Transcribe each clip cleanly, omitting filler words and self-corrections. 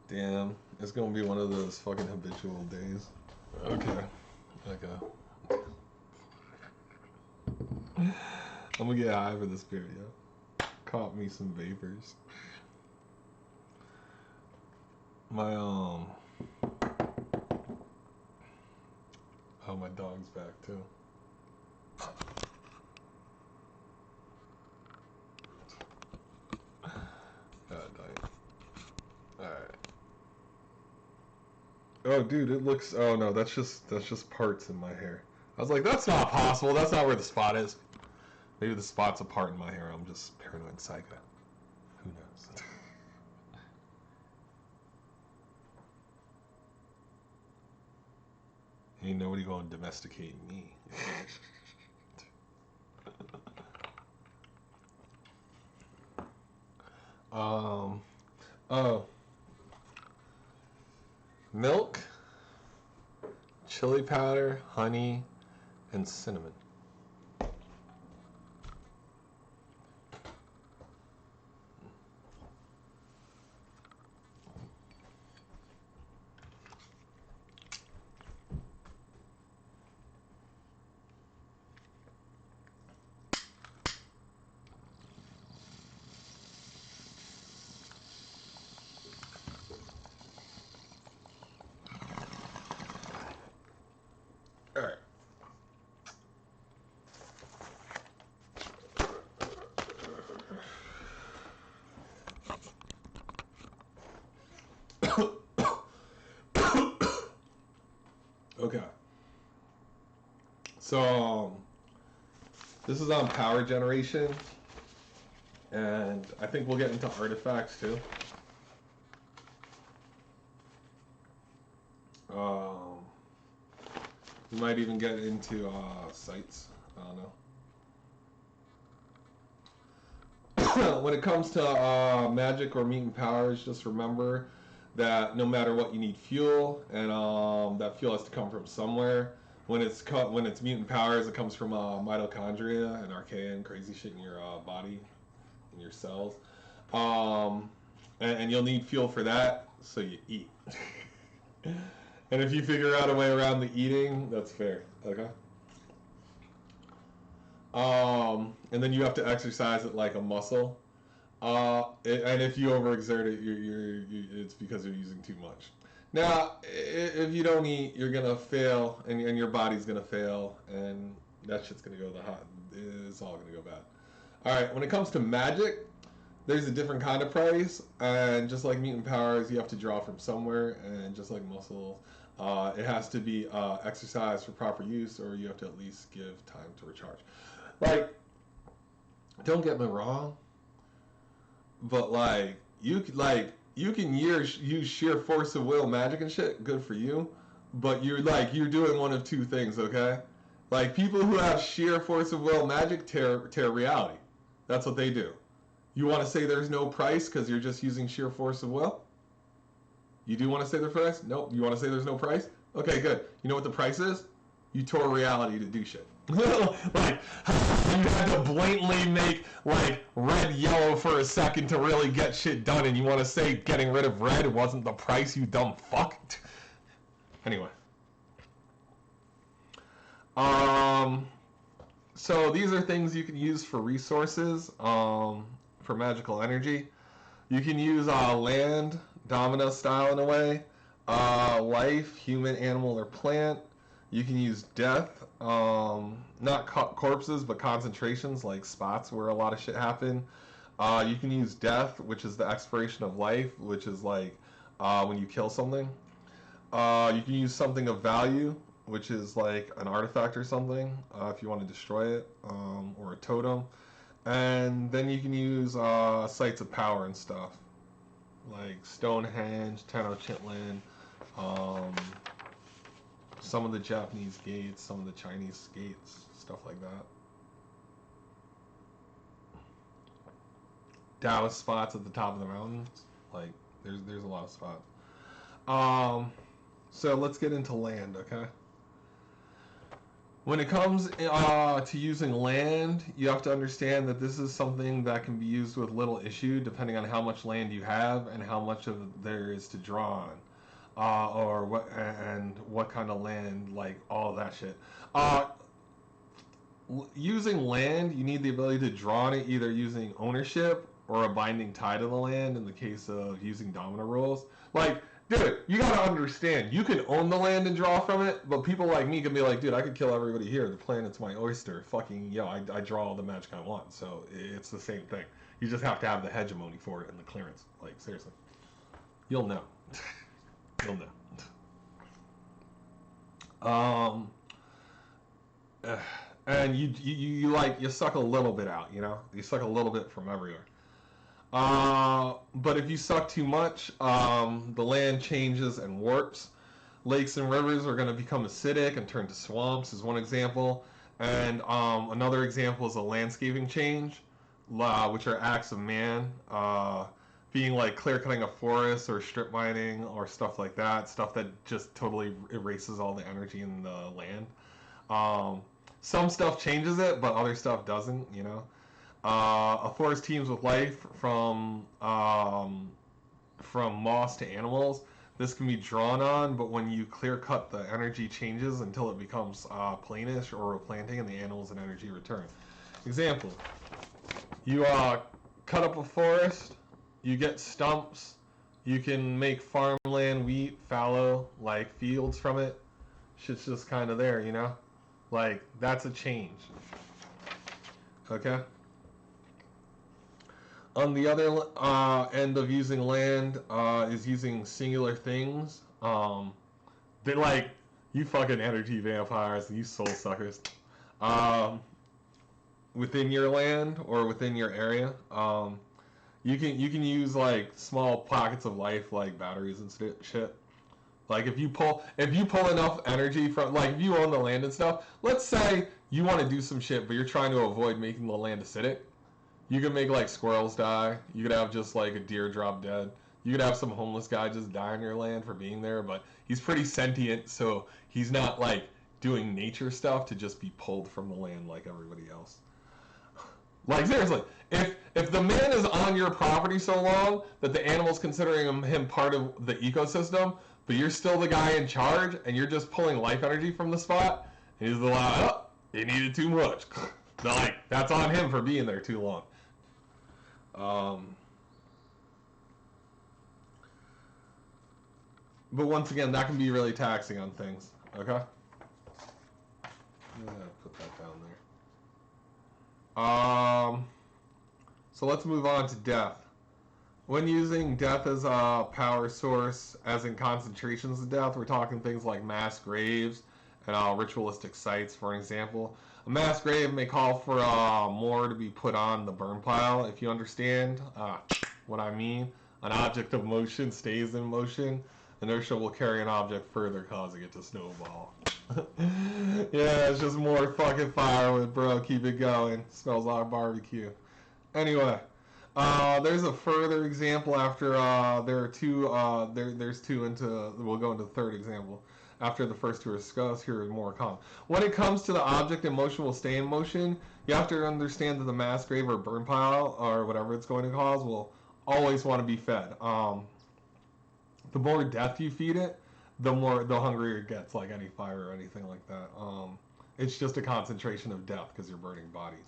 Damn, it's gonna be one of those fucking habitual days. Okay. Okay. I'm gonna get high for this video. Caught me some vapors. My oh, my dog's back too. God damn. Alright. Oh dude, it looks, oh no, that's just parts in my hair. I was like, that's not possible, that's not where the spot is. Maybe the spot's a part in my hair, I'm just paranoid psycho. Who knows? Ain't nobody gonna domesticate me. Oh, milk, chili powder, honey, and cinnamon. All right. Okay. So this is on power generation, and I think we'll get into artifacts too. We might even get into sites. I don't know. When it comes to magic or mutant powers, just remember that no matter what, you need fuel, and that fuel has to come from somewhere. When it's mutant powers, it comes from mitochondria and archaea, crazy shit in your body, in your cells, and you'll need fuel for that, so you eat. And if you figure out a way around the eating, that's fair. Okay. And then you have to exercise it like a muscle. And if you overexert it, it's because you're using too much. Now, if you don't eat, you're gonna fail, and your body's gonna fail, and that shit's gonna go it's all gonna go bad. All right. When it comes to magic, there's a different kind of price, and just like mutant powers, you have to draw from somewhere, and just like muscles, it has to be exercised for proper use, or you have to at least give time to recharge. Like, don't get me wrong, but you can use sheer force of will, magic and shit. Good for you, but you're doing one of two things, okay? Like, people who have sheer force of will, magic tear reality. That's what they do. You want to say there's no price because you're just using sheer force of will? You do want to say there's price? Nope. You want to say there's no price? Okay, good. You know what the price is? You tore reality to do shit. Like, you had to blatantly make, like, red yellow for a second to really get shit done, and you want to say getting rid of red wasn't the price, you dumb fuck? Anyway. So these are things you can use for resources, for magical energy. You can use land, domino style in a way, life, human, animal, or plant. You can use death, not corpses, but concentrations, like spots where a lot of shit happen. You can use death, which is the expiration of life, which is like when you kill something. You can use something of value, which is like an artifact or something, if you want to destroy it, or a totem. And then you can use sites of power and stuff, like Stonehenge, Tenochtitlan, some of the Japanese gates, some of the Chinese gates, stuff like that. Taoist spots at the top of the mountains, like there's a lot of spots. So let's get into land, okay? When it comes to using land, you have to understand that this is something that can be used with little issue depending on how much land you have and how much of there is to draw on. Or what kind of land, like all of that shit. Using land, you need the ability to draw on it either using ownership or a binding tie to the land in the case of using domino rolls. Like, dude, you gotta understand, you can own the land and draw from it, but people like me can be like, dude, I could kill everybody here. The planet's my oyster. Fucking, yo, I draw all the magic I want. So it's the same thing. You just have to have the hegemony for it and the clearance. Like, seriously. You'll know. You'll know. And you like, you suck a little bit out, you know? You suck a little bit from everywhere. But if you suck too much, the land changes and warps. Lakes and rivers are going to become acidic and turn to swamps is one example. And another example is a landscaping change, which are acts of man, being like clear cutting a forest or strip mining or stuff like that, stuff that just totally erases all the energy in the land. Some stuff changes it, but other stuff doesn't, you know. A forest teems with life from moss to animals. This can be drawn on, but when you clear cut, the energy changes until it becomes plainish or replanting, and the animals and energy return. Example: you cut up a forest, you get stumps, you can make farmland, wheat, fallow, like fields from it. Shit's just kind of there, you know. Like, that's a change. Okay? On the other end of using land is using singular things. They like, you fucking energy vampires, you soul suckers. Within your land or within your area, you can use like small pockets of life, like batteries and shit. Like if you pull enough energy from, like if you own the land and stuff, let's say you want to do some shit, but you're trying to avoid making the land acidic. You could make like squirrels die. You could have just like a deer drop dead. You could have some homeless guy just die on your land for being there, but he's pretty sentient, so he's not like doing nature stuff to just be pulled from the land like everybody else. Like seriously, if the man is on your property so long that the animal's considering him part of the ecosystem, but you're still the guy in charge, and you're just pulling life energy from the spot, and he's like, oh, he needed too much. Like, that's on him for being there too long. But once again, that can be really taxing on things, okay? I'm gonna put that down there. So let's move on to death. When using death as a power source, as in concentrations of death, we're talking things like mass graves and ritualistic sites, for example. A mass grave may call for more to be put on the burn pile, if you understand what I mean. An object of motion stays in motion. Inertia will carry an object further, causing it to snowball. Yeah, it's just more fucking firewood, bro. Keep it going. Smells like barbecue. Anyway. There's a further example after there are two. There's two into. We'll go into the third example after the first two are discussed. Here is more common. When it comes to the object in motion will stay in motion, you have to understand that the mass grave or burn pile or whatever it's going to cause will always want to be fed. The more death you feed it, the hungrier it gets. Like any fire or anything like that. It's just a concentration of death because you're burning bodies.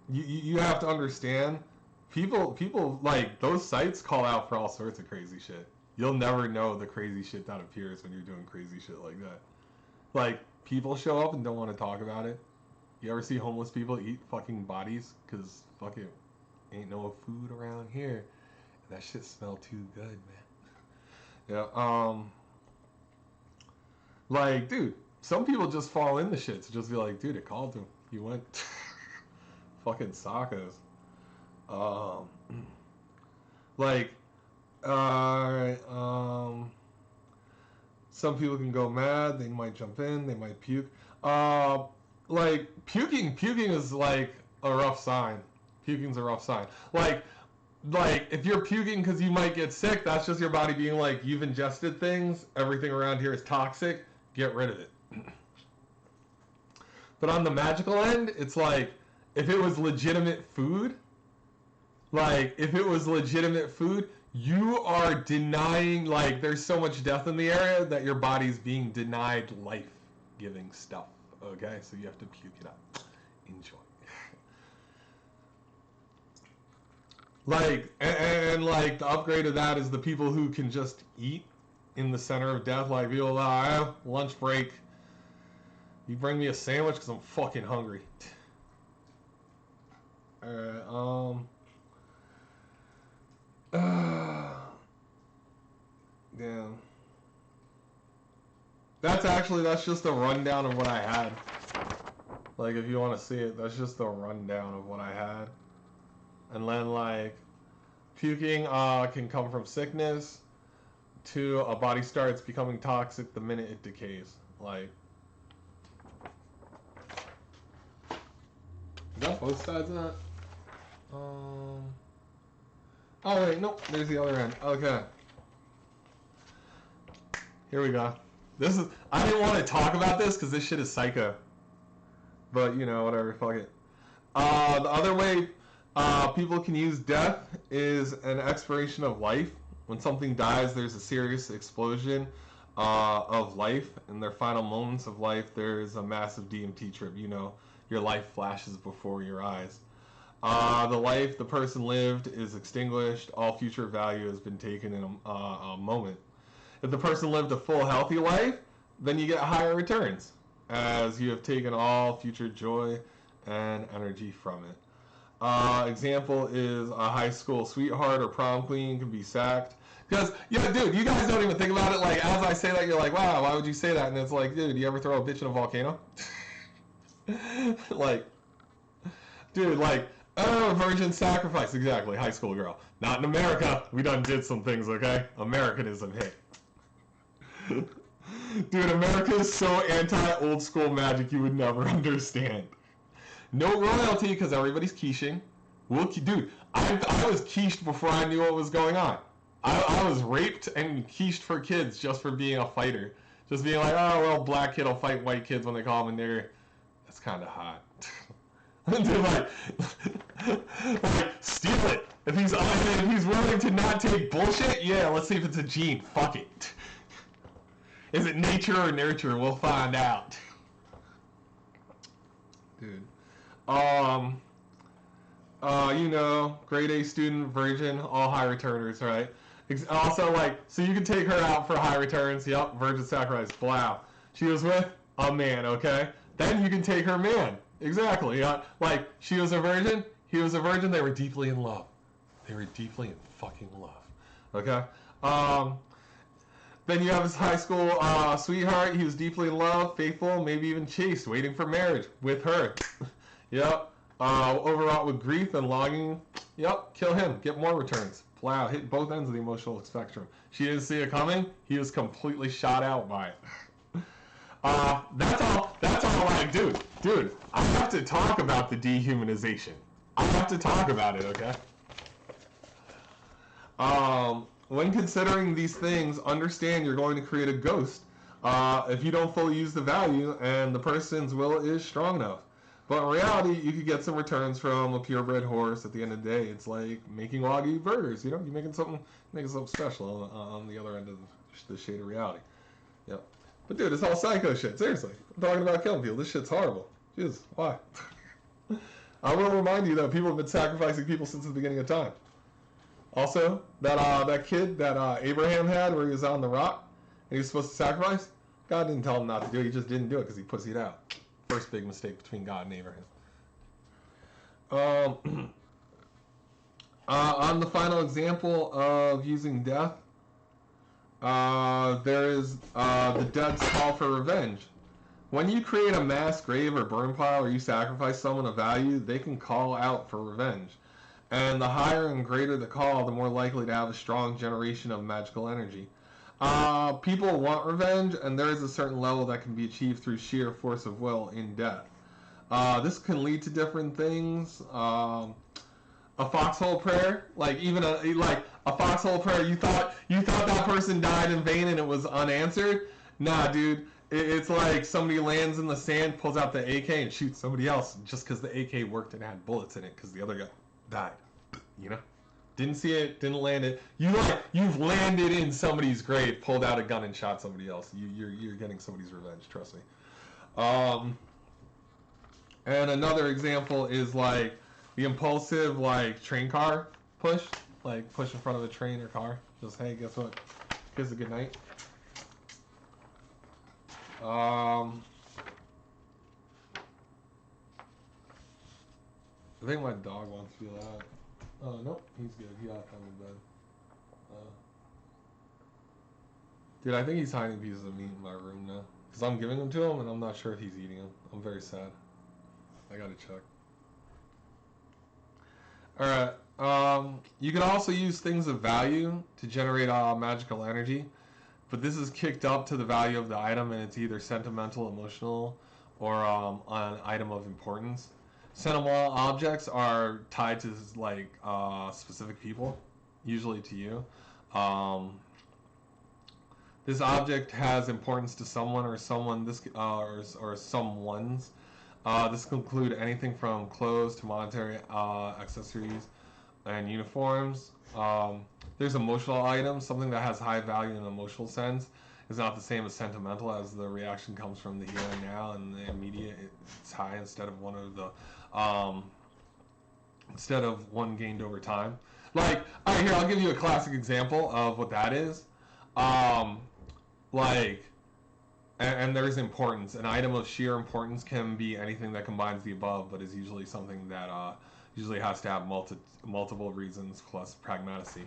You have to understand, people like those sites call out for all sorts of crazy shit. You'll never know the crazy shit that appears when you're doing crazy shit like that. Like, people show up and don't want to talk about it. You ever see homeless people eat fucking bodies? Cause fucking ain't no food around here. And that shit smell too good, man. Yeah, like, dude, some people just fall in the shit to just be like, dude, it called to him. He went. Fucking Sakos. Like, some people can go mad. They might jump in. They might puke. Like puking is like a rough sign. Puking's a rough sign. Like, like, if you're puking because you might get sick, that's just your body being like, you've ingested things, everything around here is toxic, get rid of it. But on the magical end, it's like, if it was legitimate food, you are denying, like, there's so much death in the area that your body's being denied life-giving stuff, okay? So you have to puke it up. Enjoy. Like, and like, the upgrade of that is the people who can just eat in the center of death, like, people, lunch break, you bring me a sandwich because I'm fucking hungry. Alright, damn. That's just a rundown of what I had. Like, if you want to see it, that's just a rundown of what I had. And then, like, puking can come from sickness to a body starts becoming toxic the minute it decays. Like, is that both sides of that? Oh wait, nope, there's the other end. Okay. Here we go. I didn't want to talk about this because this shit is psycho. But, you know, whatever, fuck it. The other way people can use death is an expiration of life. When something dies, there's a serious explosion of life. In their final moments of life, there's a massive DMT trip. You know, your life flashes before your eyes. The life the person lived is extinguished. All future value has been taken in a moment. If the person lived a full, healthy life, then you get higher returns, as you have taken all future joy and energy from it. Example is a high school sweetheart or prom queen can be sacked. Because, yeah, dude, you guys don't even think about it. Like, as I say that, you're like, wow, why would you say that? And it's like, dude, you ever throw a bitch in a volcano? Like, dude, like, oh, virgin sacrifice. Exactly, high school girl. Not in America. We done did some things, okay? Americanism hit. Dude, America is so anti-old school magic you would never understand. No royalty because everybody's quiching. Dude, I was quiche before I knew what was going on. I was raped and quiche for kids just for being a fighter. Just being like, oh, well, black kid will fight white kids when they call him a nigger. That's kind of hot. Dude, like, steal it. If he's willing to not take bullshit, yeah, let's see if it's a gene. Fuck it. Is it nature or nurture? We'll find out. Dude. You know, grade A student, virgin, all high returners, right? Also, like, so you can take her out for high returns. Yep, virgin sacrifice. Wow. She was with a man, okay? Then you can take her man. Exactly. Like, she was a virgin, he was a virgin, they were deeply in love. They were deeply in fucking love. Okay? Then you have his high school sweetheart. He was deeply in love, faithful, maybe even chaste, waiting for marriage with her. Yep. Overwrought with grief and longing. Yep. Kill him. Get more returns. Wow. Hit both ends of the emotional spectrum. She didn't see it coming. He was completely shot out by it. That's all. Like, dude. I have to talk about the dehumanization. I have to talk about it. Okay. When considering these things, understand you're going to create a ghost if you don't fully use the value and the person's will is strong enough. But in reality, you could get some returns from a purebred horse. At the end of the day, it's like making Wagyu burgers. You know, you're making something special on the other end of the shade of reality. Yep. But dude, it's all psycho shit. Seriously, I'm talking about killing people. This shit's horrible. Jesus, why? I will remind you that people have been sacrificing people since the beginning of time. Also, that kid that Abraham had where he was on the rock and he was supposed to sacrifice, God didn't tell him not to do it. He just didn't do it because he pussied out. First big mistake between God and Abraham. On the final example of using death, there is the dead's call for revenge. When you create a mass grave or burn pile or you sacrifice someone of value, they can call out for revenge. And the higher and greater the call, the more likely to have a strong generation of magical energy. People want revenge, and there is a certain level that can be achieved through sheer force of will in death. This can lead to different things. A foxhole prayer, like even a foxhole prayer, you thought that person died in vain and it was unanswered. Nah, dude, it's like somebody lands in the sand, pulls out the AK, and shoots somebody else just because the AK worked and had bullets in it because the other guy died. You know, didn't see it, didn't land it. You've landed in somebody's grave, pulled out a gun and shot somebody else. You're getting somebody's revenge. Trust me. And another example is like the impulsive like train car push, like push in front of a train or car. Just, hey, guess what? Here's a good night. I think my dog wants to be loud. Oh, nope, he's good. He got time in bed. Dude, I think he's hiding pieces of meat in my room now. Because I'm giving them to him and I'm not sure if he's eating them. I'm very sad. I gotta check. Alright, you can also use things of value to generate magical energy, but this is kicked up to the value of the item and it's either sentimental, emotional, or an item of importance. Sentimental objects are tied to like specific people, usually to you. This object has importance to someone or someone. This or someone's. This can include anything from clothes to monetary accessories and uniforms. There's emotional items. Something that has high value in an emotional sense is not the same as sentimental, as the reaction comes from the here and now, and the immediate. It's high instead of one gained over time. Like, all right, here, I'll give you a classic example of what that is. And there's importance. An item of sheer importance can be anything that combines the above, but is usually something that usually has to have multiple reasons plus pragmacy.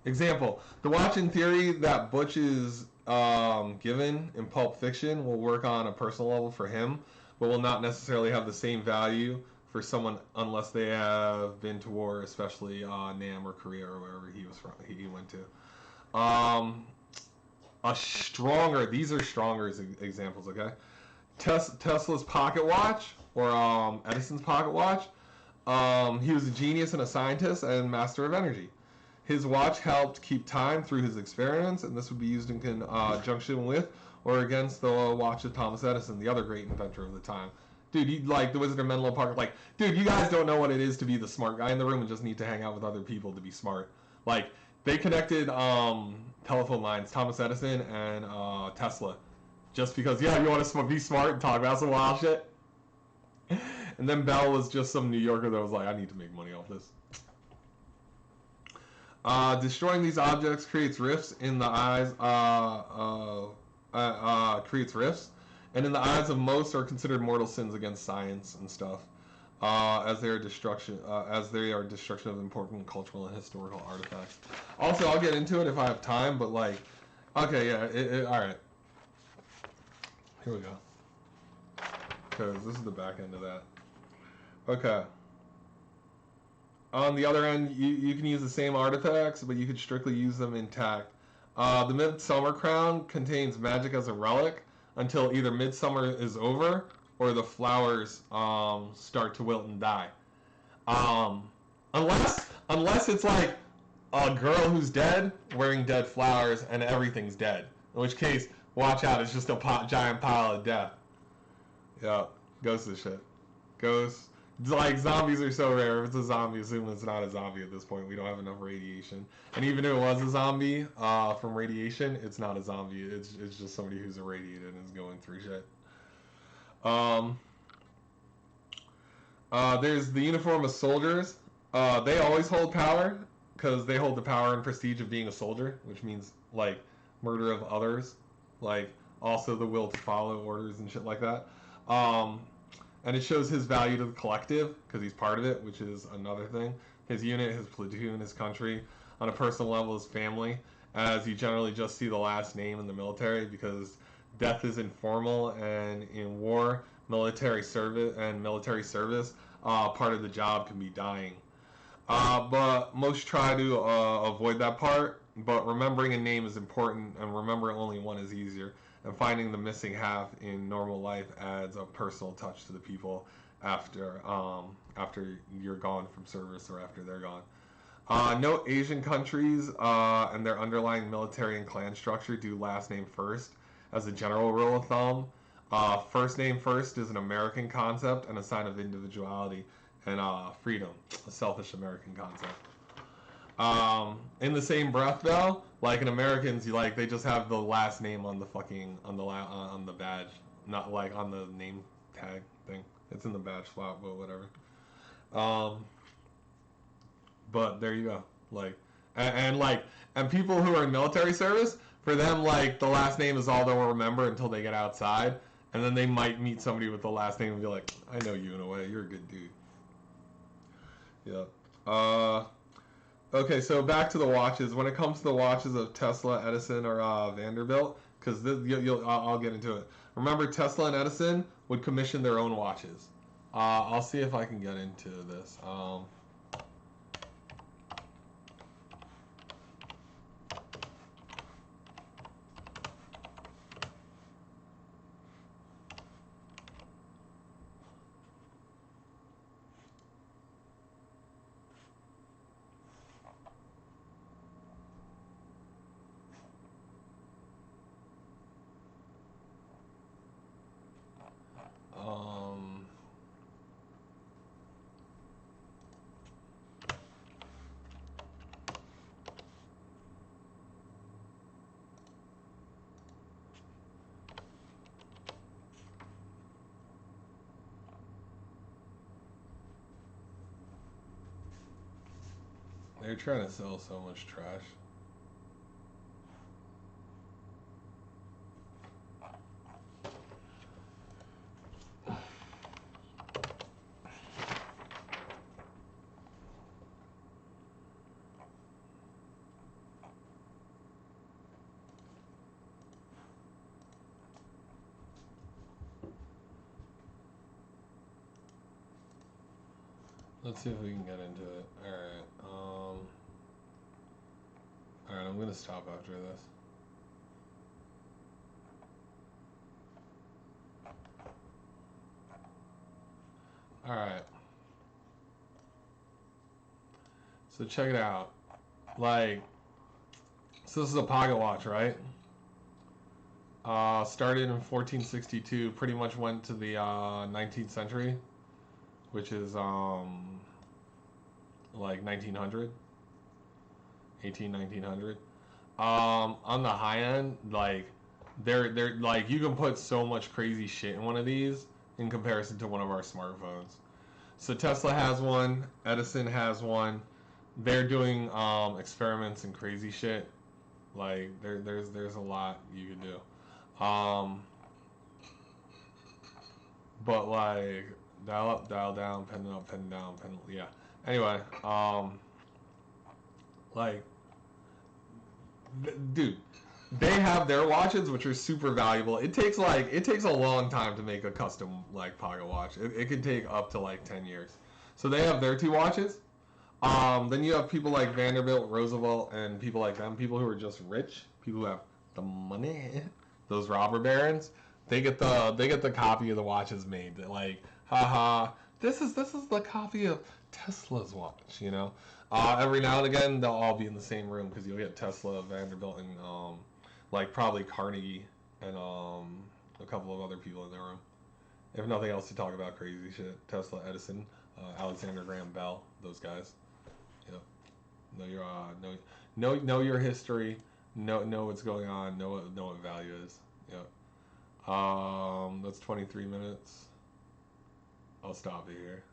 Example: the watch in theory that Butch is given in Pulp Fiction will work on a personal level for him, but will not necessarily have the same value for someone unless they have been to war, especially Nam or Korea or wherever he was from. He went to. These are stronger examples, okay? Tesla's pocket watch, or Edison's pocket watch. He was a genius and a scientist and master of energy. His watch helped keep time through his experiments, and this would be used in conjunction with or against the watch of Thomas Edison, the other great inventor of the time. Dude, you like the Wizard of Menlo Park. Like, dude, you guys don't know what it is to be the smart guy in the room and just need to hang out with other people to be smart. Like, they connected telephone lines, Thomas Edison and Tesla, just because, yeah, you want to be smart and talk about some wild shit. And then Bell was just some New Yorker that was like, I need to make money off this. Destroying these objects creates rifts in the eyes. Creates rifts, and in the eyes of most are considered mortal sins against science and stuff, as they are destruction of important cultural and historical artifacts. Also, I'll get into it if I have time, but like, okay, yeah, all right. Here we go. Because this is the back end of that. Okay. On the other end, you can use the same artifacts, but you could strictly use them intact. The Midsummer Crown contains magic as a relic until either midsummer is over or the flowers start to wilt and die. Unless it's like a girl who's dead wearing dead flowers and everything's dead. In which case, watch out, it's just a giant pile of death. Yeah, ghosts is shit. Ghosts. Like, zombies are so rare. If it's a zombie, assume it's not a zombie at this point. We don't have enough radiation. And even if it was a zombie from radiation, it's not a zombie. It's just somebody who's irradiated and is going through shit. There's the uniform of soldiers. They always hold power because they hold the power and prestige of being a soldier, which means, like, murder of others. Like, also the will to follow orders and shit like that. And it shows his value to the collective, because he's part of it, which is another thing. His unit, his platoon, his country. On a personal level, his family, as you generally just see the last name in the military, because death is informal, and in war, military service, part of the job can be dying. But most try to avoid that part, but remembering a name is important, and remembering only one is easier. And finding the missing half in normal life adds a personal touch to the people after you're gone from service or after they're gone. No Asian countries and their underlying military and clan structure do last name first as a general rule of thumb. First name first is an American concept and a sign of individuality and freedom, a selfish American concept. In the same breath, though, like in Americans, they just have the last name on the fucking on the badge, not like on the name tag thing. It's in the badge slot, but whatever. But there you go. And people who are in military service, for them, the last name is all they'll remember until they get outside, and then they might meet somebody with the last name and be like, I know you in a way. You're a good dude. Yeah. Okay, so back to the watches. When it comes to the watches of Tesla, Edison, or Vanderbilt, because I'll get into it. Remember, Tesla and Edison would commission their own watches. I'll see if I can get into this. They're trying to sell so much trash. Let's see if we can get into it. Alright, I'm gonna stop after this. Alright. So check it out. So this is a pocket watch, right? Started in 1462, pretty much went to the 19th century, which is 1900, 1900. On the high end, they're you can put so much crazy shit in one of these in comparison to one of our smartphones. So Tesla has one, Edison has one. They're doing experiments and crazy shit. There's a lot you can do. But dial up, dial down, pen up, pen down, pen, yeah. Anyway, dude, they have their watches which are super valuable. It takes a long time to make a custom pocket watch. It could take up to 10 years. So they have their two watches. Then you have people like Vanderbilt, Roosevelt, and people like them, people who are just rich, people who have the money, those robber barons. They get the copy of the watches made. Haha, this is the copy of Tesla's watch, you know. Every now and again, they'll all be in the same room because you'll get Tesla, Vanderbilt, and probably Carnegie and a couple of other people in their room. If nothing else to talk about crazy shit, Tesla, Edison, Alexander Graham Bell, those guys. Yep. Know your history. Know what's going on. Know what value is. Yep. That's 23 minutes. I'll stop it here.